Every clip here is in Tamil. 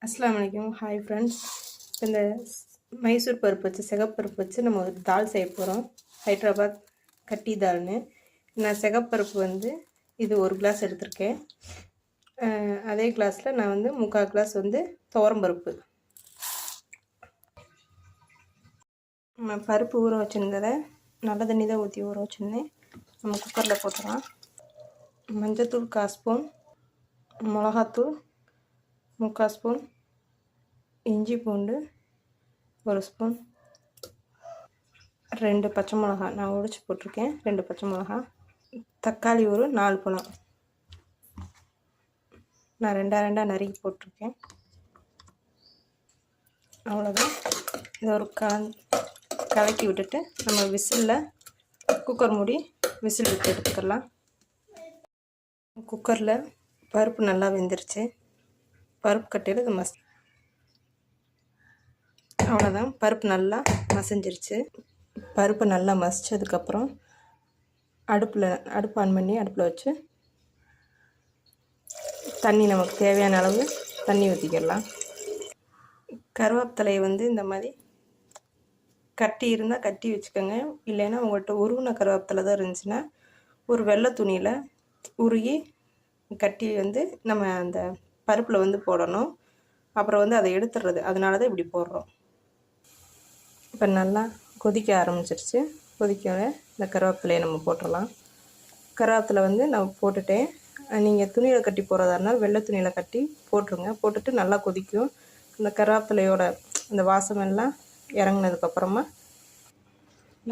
அஸ்ஸலாமு அலைக்கும். Hi friends. இந்த மைசூர் பருப்பு வச்சு சிகப்பருப்பு வச்சு நம்ம ஒரு தால் செய்ய போகிறோம். ஹைட்ராபாத் கட்டி தால்னு. நான் சிகப்பருப்பு வந்து இது 1 கிளாஸ் எடுத்திருக்கேன். அதே கிளாஸில் நான் வந்து 3/4 கிளாஸ் வந்து துவரம்பருப்பு. பருப்பு ஊற வச்சுருந்ததை நல்ல தண்ணி தான் ஊற்றி ஊற வச்சுருந்தேன். நம்ம குக்கரில் போட்டுடலாம். மஞ்சத்தூள் 1/4 ஸ்பூன், மிளகாத்தூள் 3/4 ஸ்பூன், இஞ்சி பூண்டு 1 ஸ்பூன், 2 பச்சை மிளகா நான் உடைச்சி போட்டிருக்கேன், 2 பச்சை மிளகா, தக்காளி ஒரு 4 பழம் நான் ரெண்டாக நறுக்கி போட்டிருக்கேன். அவ்வளோதான். இதை ஒரு கலக்கி விட்டுட்டு நம்ம விசிலில் குக்கர் மூடி விசில் விட்டு எடுத்துக்கலாம். குக்கரில் பருப்பு நல்லா வெந்துருச்சு. பருப்பு கட்டையில் இது அவ்வளோதான். பருப்பு நல்லா மசிஞ்சிருச்சு. பருப்பு நல்லா மசித்ததுக்கப்புறம் அடுப்பு ஆன் பண்ணி அடுப்பில் வச்சு தண்ணி நமக்கு தேவையான அளவு தண்ணி ஊற்றிக்கிடலாம். கருவேப்பிலையை வந்து இந்த மாதிரி கட்டி இருந்தால் கட்டி வச்சுக்கோங்க. இல்லைன்னா உங்கள்கிட்ட உருவின கருவேப்பிலை தான் இருந்துச்சுன்னா ஒரு வெள்ளை துணியில் உருகி கட்டி வந்து நம்ம அந்த பருப்பில் வந்து போடணும். அப்புறம் வந்து அதை எடுத்துடுறது. அதனால தான் இப்படி போடுறோம். இப்போ நல்லா கொதிக்க ஆரம்பிச்சிருச்சு. கொதிக்கவே இந்த கருவேப்பிலையை நம்ம போட்டுடலாம். கருவேப்பிலை வந்து நான் போட்டுட்டேன். நீங்கள் துணியில் கட்டி போடுறதா இருந்தால் வெள்ளை துணியில் கட்டி போட்டுருங்க. போட்டுட்டு நல்லா கொதிக்கும். இந்த கருவேப்பிலையோட இந்த வாசமெல்லாம் இறங்கினதுக்கப்புறமா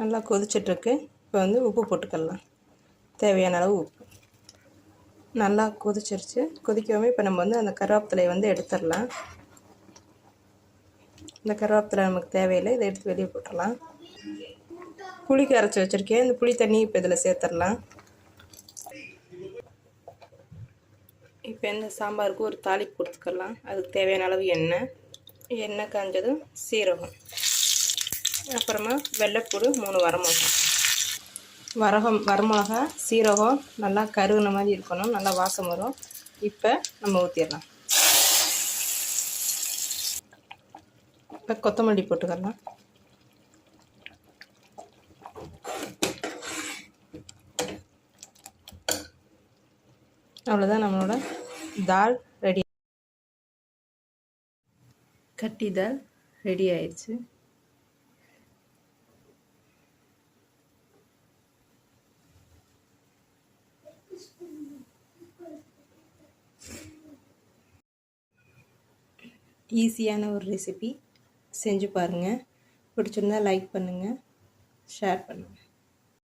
நல்லா கொதிச்சிட்ருக்கு. இப்போ வந்து உப்பு போட்டுக்கலாம். தேவையான அளவு உப்பு. நல்லா கொதிச்சிருச்சு. கொதிக்கவே இப்போ நம்ம வந்து அந்த கருவேப்பிலையை வந்து எடுத்துடலாம். இந்த கருவேப்பிலை நமக்கு தேவையில்லை. இதை எடுத்து வெளியே போட்டுடலாம். புளி கரைச்சி வச்சுருக்கேன். இந்த புளி தண்ணி இப்போ இதில் சேர்த்துடலாம். இப்போ இந்த சாம்பாருக்கு ஒரு தாளிப்பு கொடுத்துக்கலாம். அதுக்கு தேவையான அளவு எண்ணெய் காஞ்சதும் சீரகம், அப்புறமா வெள்ளைப்பூடு 3 வரமிளகா, சீரகம் நல்லா கருகுன மாதிரி இருக்கணும். நல்லா வாசம் வரும். இப்போ நம்ம ஊற்றிடலாம். இப்போ கொத்தமல்லி போட்டுக்கலாம். அவ்வளோதான். நம்மளோட தால் ரெடி. கட்டி தால் ரெடி ஆயிடுச்சு. ஈஸியான ஒரு ரெசிபி செஞ்சு பாருங்கள். பிடிச்சிருந்தா லைக் பண்ணுங்கள், ஷேர் பண்ணுங்கள்.